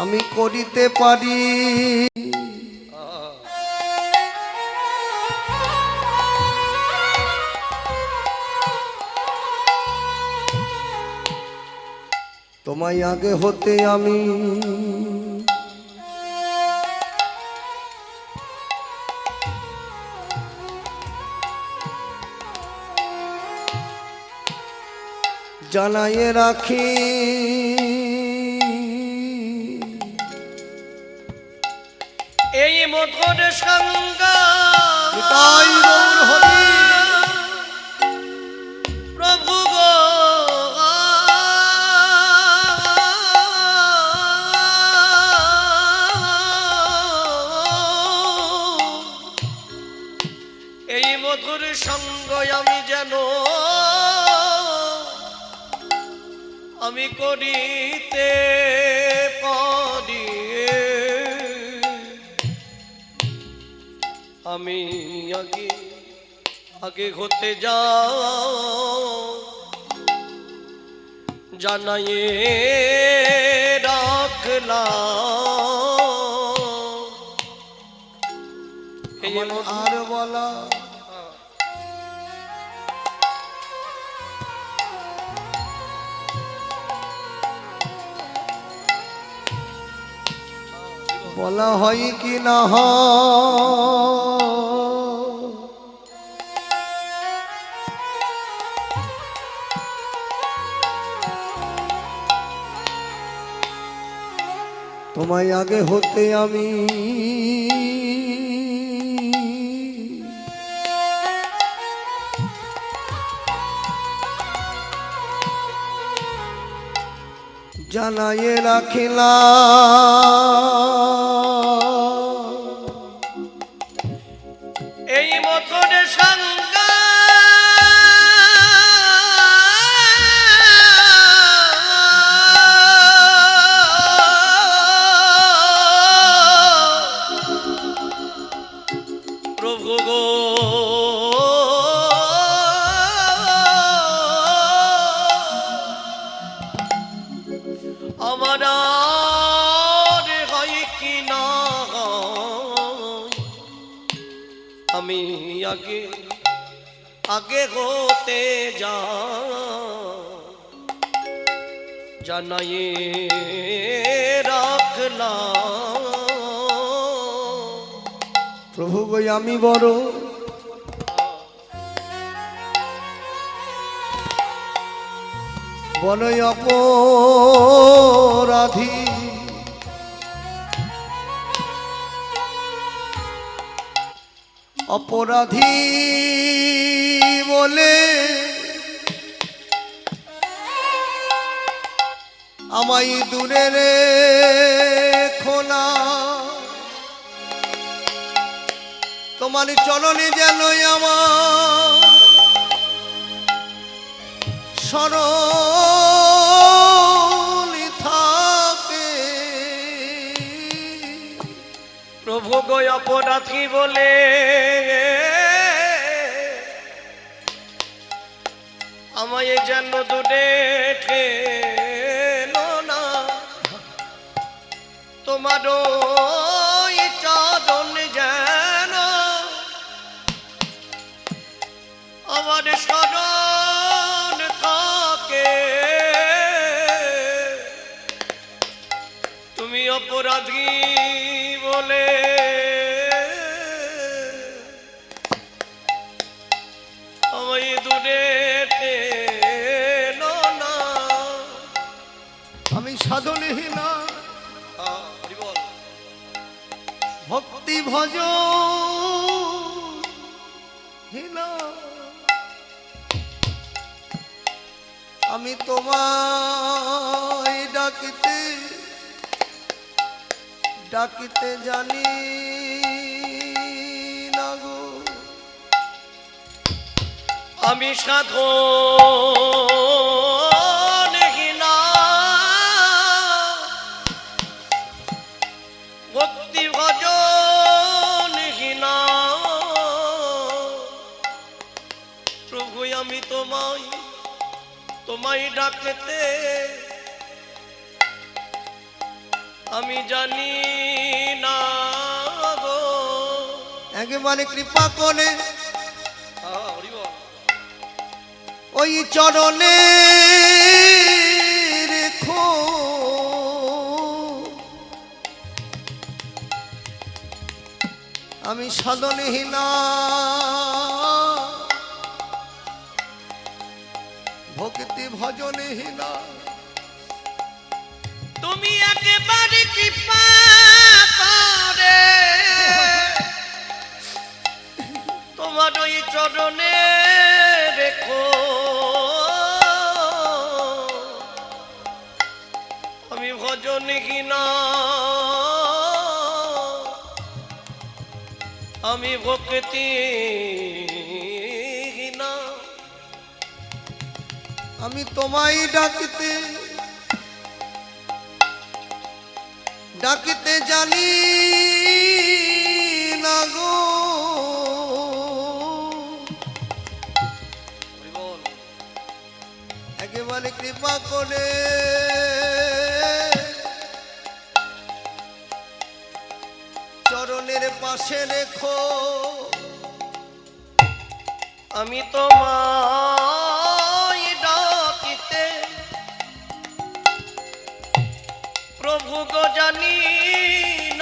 আমি করিতে পারি। তোমায় আগে হতে আমি জানাইয়ে রাখি, এই মধুর সঙ্গ তাই গৌর হরি প্রভু গো, এই মধুর সঙ্গ আমি যেন আমি করিতে পারি, আমি আগে আগে হতে যাও জানাইয়ে রাখলাম। আর বলা বলা হয় কি না তোমায় আগে হতে আমি জানাইয়ে রাখিলাম। এই মধুর সঙ্গ প্রভু গো আমার আর হয় কি না হয়, আমি আগে আগে হতে জানাইয়ে রাখলাম। প্রভু গো আমি বড় বড়ই অপরাধী, অপরাধী বলে আমায় দূরে রেখো না, তোমার চরণে যেন আমার শরণ থাকে। প্রভু গো অপরাধী বলে আমায় যেন দূরে ঠেলো না, তোমার ওই চরণ যেন আমার শরণ থাকে। তুমি অপরাধী বলে আমায় দূরে ঠেলো না। আমি সাধনহীনা ভক্তি ভজ হীনা, আমি তোমায় ডাকিতে ডাকিতে জানি না গো, আমি সাধনহীনা ভক্তি ভজনহীনা, প্রভু আমি তোমায় ডাকতে আমি জানি না গো। একেবারে কৃপা করে ওই চরণে রেখো, আমি সাধনহীনা ভক্তি ভজনহীনা, তুমি একেবারে কৃপা করে তোমার ওই চরণে রেখো, আমি ভজনহীনা আমি ভক্তিহীনা, আমি তোমায় ডাকিতে ডাকিতে জানি না গো, একেবারে কৃপা করে চরণের পাশে রেখো, আমি তোমায় ডাকিতে প্রভু গো জানি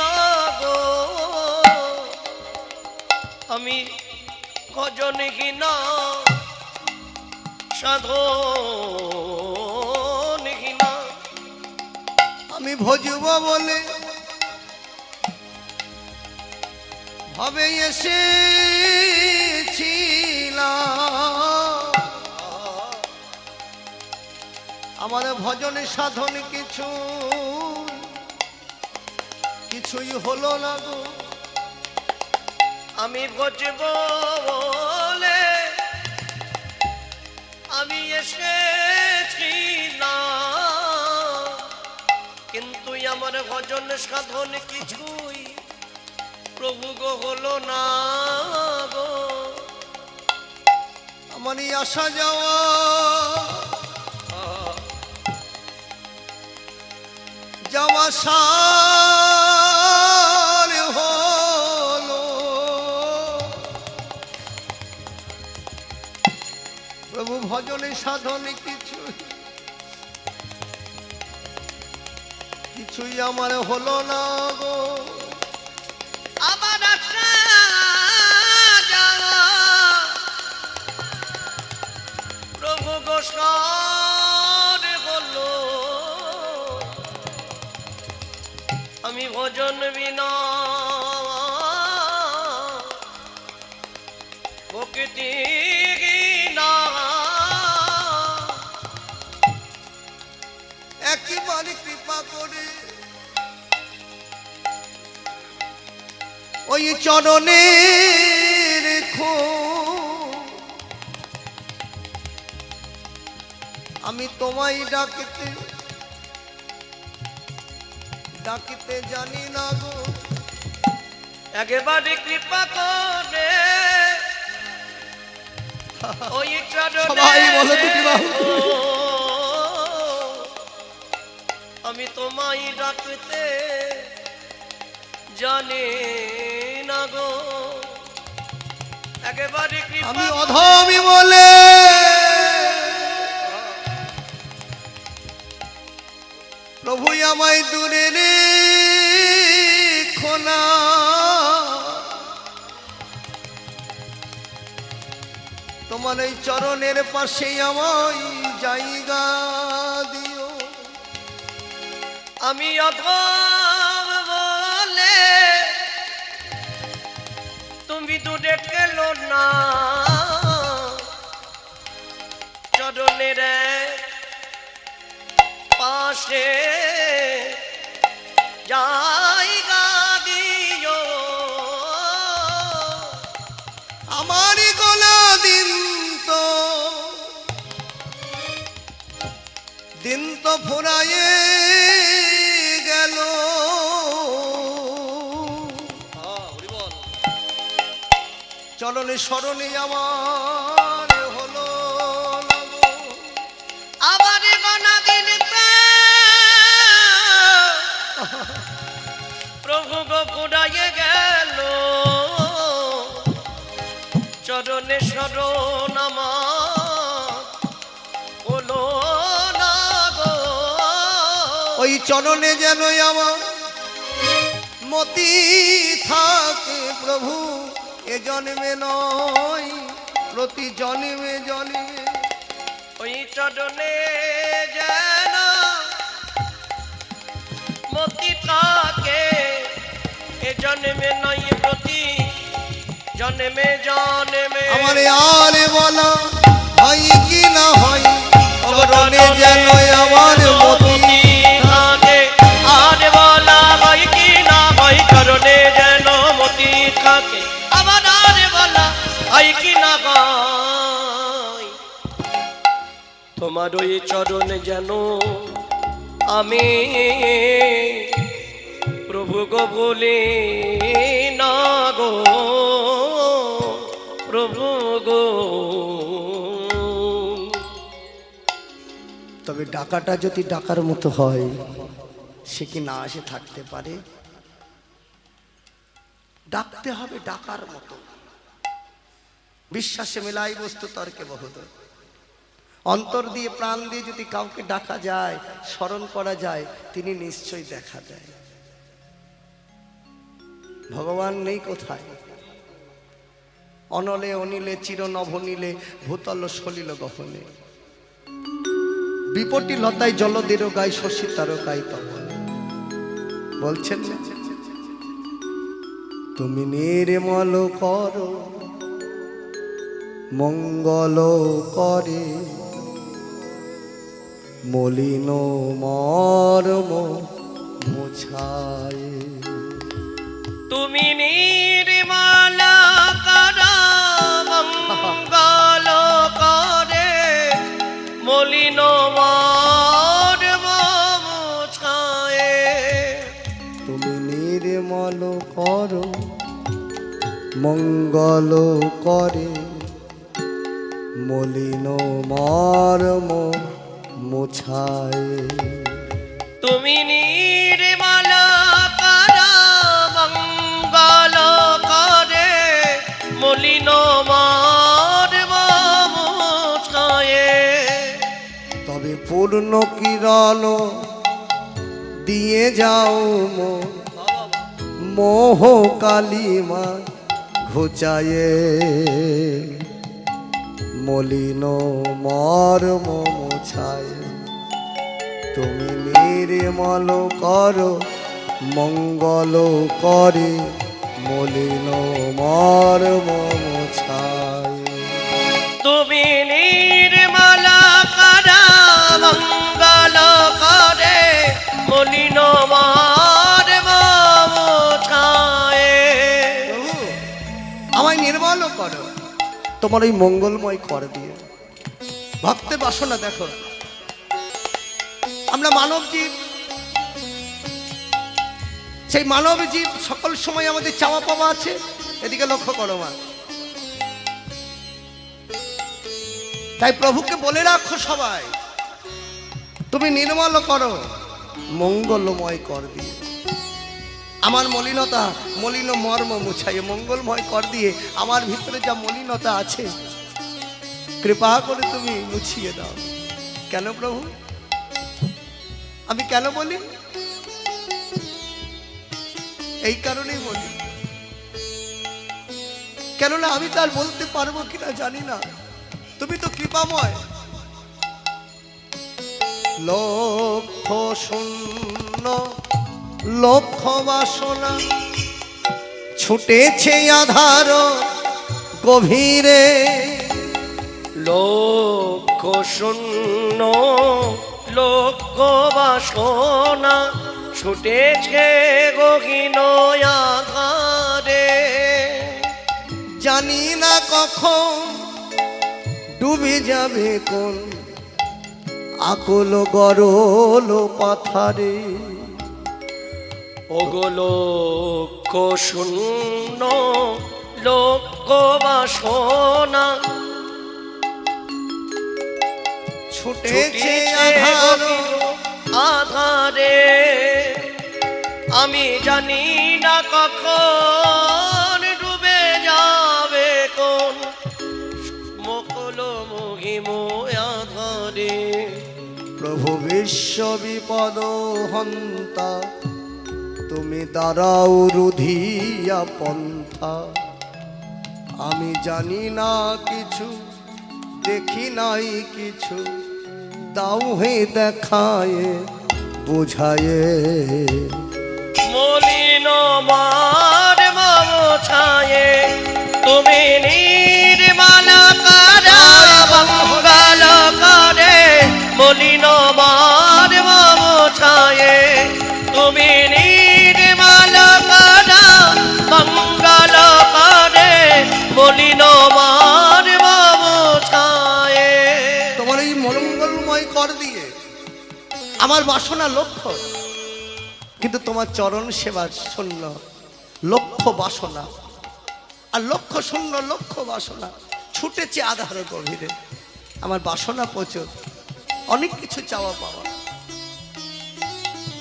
না গো, আমি ভজনহীনা সাধনহীনা, আমি ভজব বলে ভাবে এসেছিলাম, আমার ভজনে সাধন কিছুই হলো না গো, আমি ভজব বলে আমি এসেছিলাম, কিন্তু আমার ভজন সাধন কিছুই প্রভু গো হলো না আমারই আসা যাওয়া যাওয়া সার হলো প্রভু ভজনে সাধনে কিছুই আমার হলো না গো আমার আসা যাওয়া প্রভু গোসার হলো আমি ভজন বিনা ভক্তি না একেবারে কৃপা করে ওই চরণে রেখো আমি তোমায় ডাকিতে জানি না গো একেবারে কৃপা করে ওই সবাই বলো দুটি বাহু আমি তোমায় ডাকতে জানি না গো একেবারে কৃপা আমি অধমি বলে প্রভু আমায় দূরে রেখো না তোমার এই চরণের পাশে আমায় জায়গা দিও আমি অধম বলে তুমি দূরে গেলো না চরণের পাশে জায়গা দিও আমারই গলা দিন তো ফুরায়ে গেল চরণে স্মরণে আমার হলো না গো। আবার গোনা দিন প্রভু গো ফুরায়ে গেল চরণে স্মরণ আমার হলো না গো ওই চরণে যেন আমার মতি থাকে প্রভু এ জন্মে নয় প্রতি জন্মে জন্মে ওই চরণে যেন মতি থাকে এ জন্মে নয় প্রতি জন্মে জন্মে আমার আরে বলা হয় কি না হয় চরণে যেন আমার মতি থাকে আর বলা হয় কি না হয় চরণে যেন মতি থাকে আবার আরে বলা হয় কি না হয় তোমার ওই চরণে যেন আমি প্রভু গো ভুলি না গো প্রভু গো তবে ডাকাটা যদি ডাকার মতো হয় সে কি না আসে থাকতে পারে? ডাকতে হবে ডাকার মতো। বিশ্বাসে মেলাই বস্তু তর্কে বহুত। অন্তর দিয়ে প্রাণ দিয়ে যদি কাউকে ডাকা যায়, স্মরণ করা যায়, তিনি নিশ্চয়ই দেখা দেয়। ভগবান নেই কোথায়? অনলে অনিলে চির নভনীলে ভূতল সলিল গহনে বিপটি লতায় জলদের গায়ে শশী তারকায় তখন বলছেন না, তুমি নির্মল করো মঙ্গল করে মলিন মর্ম মোছায়। তুমি নির্মল করো মঙ্গল করে মলিন মর্ম মোছায়। তুমি নির্মল করো মঙ্গল করে মলিন মর্ম মোছায়। তুমি নির্মলা কারা মঙ্গল করে মলিন মর্ম মোছায়ে। তবে পূর্ণ কিরণ দিয়ে যাও মোহ কালিমা ঘুচায়ে। মলিন মর্ম মোছায়। তুমি নির্মল করো মঙ্গল করে মলিন মর্ম মোছায়। তুমি নির্মলা কারা মঙ্গল করে মলিন মর্ম মোছায়ে। আমায় নির্মল করো তোমার ওই মঙ্গলময় কর দিয়ে। ভক্তের বাসনা দেখো, আমরা মানব জীব, সেই মানব জীব সকল সময় আমাদের চাওয়া পাওয়া আছে। এদিকে লক্ষ্য করো মা, তাই প্রভুকে বলে রাখো সবাই, তুমি নির্মল করো মঙ্গলময় কর দিয়ে। আমার মলিনতা মলিন মর্ম মুছাইয়ে, মঙ্গলময় কর দিয়ে আমার ভিতরে যা মলিনতা আছে কৃপা করে তুমি মুছিয়ে দাও। কেন প্রভু? আমি কেন বলি? এই কারণেই বলি, কেননা আমি তার বলতে পারবো কিনা জানি না। তুমি তো কৃপাময়। লক্ষ শূন্য লক্ষ বাসনা ছুটেছে আধার গভীরে। লক্ষ শূন্য লক্ষ বাসনা ছুটেছে গহীন আধারে। জানি না কখন ডুবে যাবে কোন আকুল গরল পাথারে। ওগো লক্ষ শূন্য লক্ষ বাসনা ছুটেছে আধার আধার আধারে। আমি জানি না কখন ডুবে যাবে কোন মকল মহিম আধারে। প্রভু বিশ্ব বিপদ হন্তা তুমি দাঁড়াও রুধিয়া পন্থা। আমি জানি না কিছু, দেখি নাই কিছু, দাও হে দেখায় বুঝায়ে। মলিন মর্ম মোছায়ে তুমি নির্মলা কারা মঙ্গল করে মলিন মর্ম মোছায়ে। তুমি নির্মলা কারা মঙ্গল করে মলিন মর্ম মোছায়ে। তোমার এই মঙ্গলময় কর দিয়ে আমার বাসনা লক্ষ, কিন্তু তোমার চরণ সেবা শূন্য লক্ষ বাসনা। আর লক্ষ শূন্য লক্ষ বাসনা ছুটেছে আধার গভীরে। আমার বাসনা প্রচুর, অনেক কিছু চাওয়া পাওয়া।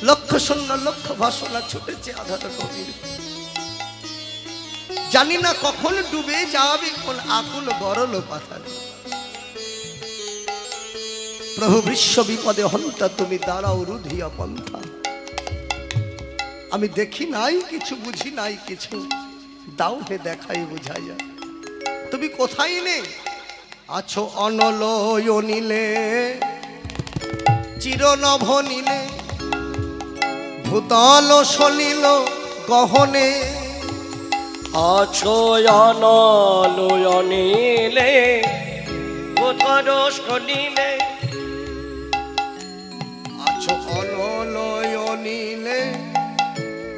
লক্ষ শূন্য লক্ষ বাসনা ছুটেছে আধার গভীরে। জানি না কখন ডুবে যাবে কোন আকুল গরল পাথারে। প্রভু বিশ্ব বিপদে হন্তা তুমি দাঁড়াও রুধিয়া পন্থা। আমি দেখি নাই কিছু, বুঝি নাই কিছু, দাও হে দেখাই বুঝাইয়া। তুমি কোথায় নেই আছো অনলয় নীলে চিরনভ নীলে ভূতল সলিল গহনে। আছো অনলয়নীলে কোথর সলিলে। আছো অনলয় নীলে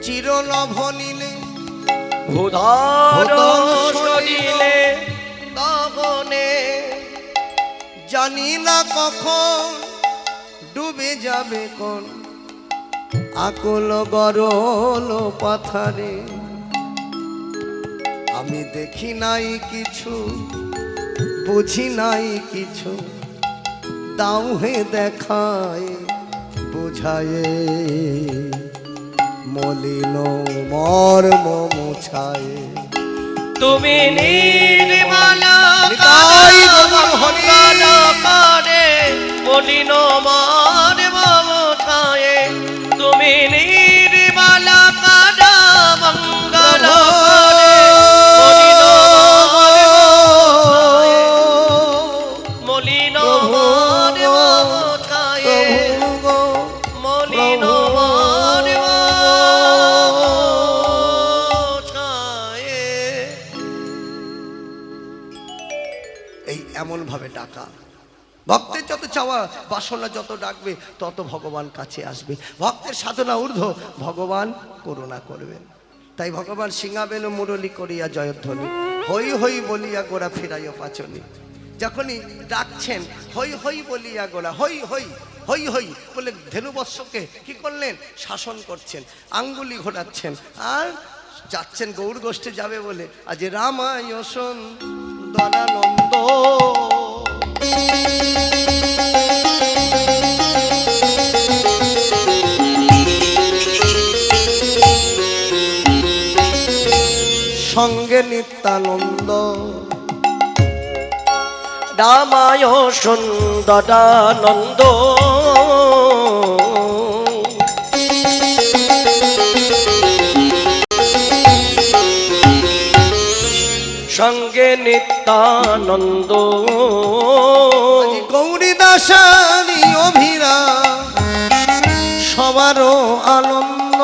চিরনভ নীলে ভূধর সলিলে গগনে। জানি না কখন ডুবে যাবে কোন আকুল গরল পাথারে। আমি দেখি নাই কিছু, বুঝি নাই কিছু, দাও হে দেখায় বুঝায়, মলিন মর্ম মুছায়। তুমি নির্মলা নিতাই গৌর হরি। মঙ্গল করে মলিন মর্ম মুছায়, তুমি নির্মলা কারা মঙ্গল করে মলিন মলিন মর্ম মুছায়, মলিন মর্ম মুছায়। এই এমন ভাবে ডাকা, ভক্তের যত চাওয়া বাসনা যত ডাকবে তত ভগবান কাছে আসবে। ভক্তের সাধনা ঊর্ধ্ব, ভগবান করুণা করবেন। তাই ভগবান সিংহাবেন মুরলী করিয়া জয়ধ্বনি, হই হই বলিয়া গোড়া ফিরাইয়া পাচনি। যখনই ডাকছেন হই হই বলিয়া গোড়া, হই হই হই হই বলে ধেনুবৎসকে কি করলেন? শাসন করছেন, আঙ্গুলি ঘোরাচ্ছেন, আর যাচ্ছেন গৌর গোষ্ঠে যাবে বলে। আজ রামায়ণ দলানন্দ সঙ্গে নিত্যানন্দ, রামায় সুন্দরানন্দ, সঙ্গে নিত্যানন্দ, গৌরী দাসানি অভিরা সবারও আনন্দ।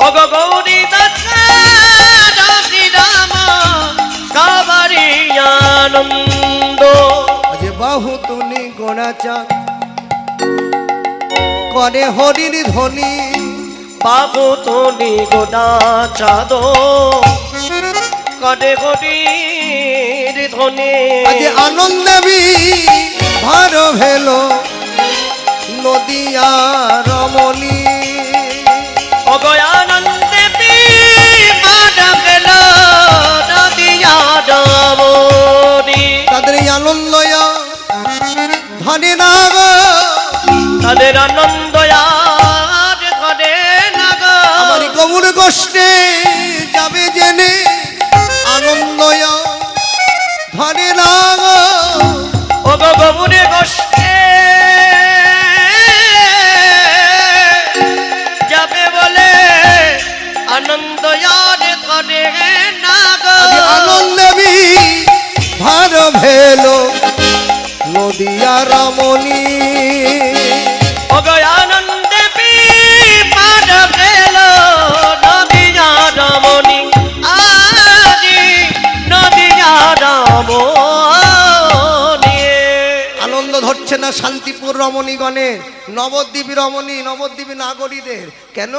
অগ গৌরী দাসা রাম কাবারি আনন্দ। আজ বাহু তুলি গোড়া চাঁদ করে হরির ধ্বনি, বাবু তুলি গোটা চাঁদ করে হরির ধ্বনি। আজ আনন্দেবী ভার ভেল নদিয়া রমণী, অগয়ানন্দে মারা গেল নদিয়া রমণী। তাদের এই আনন্দ ধরে না গো, তাদের আনন্দ আর ধরে না গো। আমার গৌর গোষ্ঠে যাবে জেনে আনন্দ ধরে না গো। ও গো গৌরে গোষ্ঠে যাবে বলে আনন্দ আর ধরে না গো। আনন্দেবী ভার ভেল নদিয়া রমণী, অগয়ানন্দে পার গেল নদিয়া রমণী। আজি নদিয়া রমণী। আনন্দ ধরছে না শান্তিপুর রমণীগণের, নবদ্বীপী রমণী, নবদ্বীপী নাগরীদের। কেন?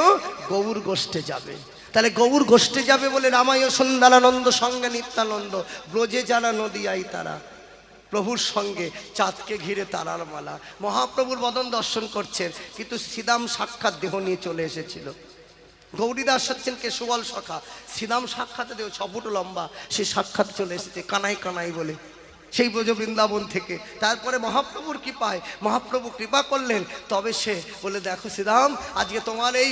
গৌর গোষ্ঠে যাবে। তাহলে গৌর গোষ্ঠে যাবে বলে রামায় সুন্দরানন্দ সঙ্গে নিত্যানন্দ, ব্রজে যারা নদিয়াই তারা, প্রভুর সঙ্গে চাঁদকে ঘিরে তারার মালা। মহাপ্রভুর বদন দর্শন করছেন, কিন্তু শ্রীদাম সাক্ষাৎ দেহ নিয়ে চলে এসেছিল। গৌরীদাস হচ্ছেন কে? সুবল সখা। শ্রীদাম সাক্ষাতে দেহ 6 ফুট লম্বা, সে সাক্ষাৎ চলে এসেছে কানাই কানাই বলে, সেই ব্রজ বৃন্দাবন থেকে। তারপরে মহাপ্রভুর কৃপায় মহাপ্রভু কৃপা করলেন, তবে সে বলে দেখো শ্রীরাম, আজকে তোমার এই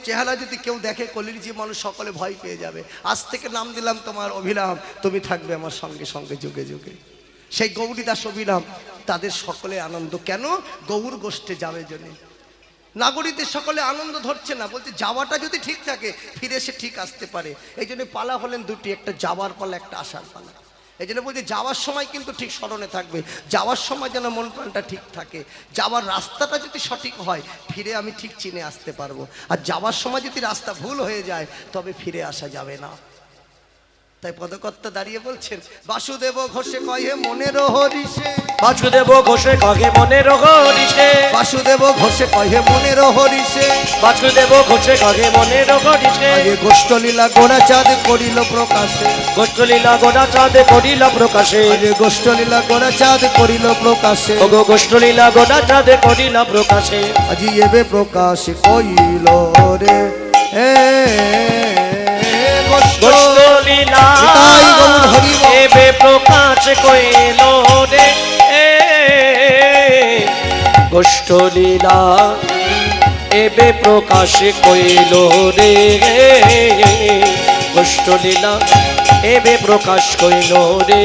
চেহারা যদি কেউ দেখে, কলির যে মানুষ সকলে ভয় পেয়ে যাবে। আজ থেকে নাম দিলাম তোমার অভিরাম, তুমি থাকবে আমার সঙ্গে সঙ্গে যুগে যুগে। সেই গৌরীদাস অভিরাম, তাদের সকলে আনন্দ। কেন? গৌর গোষ্ঠে যাবে জন্য। নাগরিকদের সকলে আনন্দ ধরছে না, বলছে যাওয়াটা যদি ঠিক থাকে ফিরে এসে ঠিক আসতে পারে। এই জন্য পালা হলেন দুটি, একটা যাওয়ার পালা, একটা আসার পালা। এই জন্য বলছি যাওয়ার সময় কিন্তু ঠিক স্মরণে থাকবে, যাওয়ার সময় যেন মন প্রাণটা ঠিক থাকে। যাওয়ার রাস্তাটা যদি সঠিক হয় ফিরে আমি ঠিক চিনে আসতে পারবো, আর যাওয়ার সময় যদি রাস্তা ভুল হয়ে যায় তবে ফিরে আসা যাবে না। তাই পদকর্তা দাঁড়িয়ে বলছেন, বাসুদেব ঘোষে কহে মনের হরিষে, বাসুদেব ঘোষে কহে মনের হরিষে, বাসুদেব ঘোষে কহে মনের হরিষে, বাসুদেব ঘোষে কহে মনের হরিষে। আগে গোষ্ঠলীলা গোড়া চাঁদ করিল প্রকাশে, গোষ্ঠলীলা গোড়া চাঁদ করিল প্রকাশে, আগে গোষ্ঠলীলা গোড়া চাঁদ করিল প্রকাশে, ওগো গোষ্ঠলীলা গোড়া চাঁদ করিল প্রকাশে। আজি এবে প্রকাশ কইল রে গোষ্ঠলীলা নিতাই গৌর হরি বল। এবে প্রকাশ কইল রে গোষ্ঠ লীলা এবে প্রকাশ কইল রে গোষ্ঠ লীলা এবে প্রকাশ কইল রে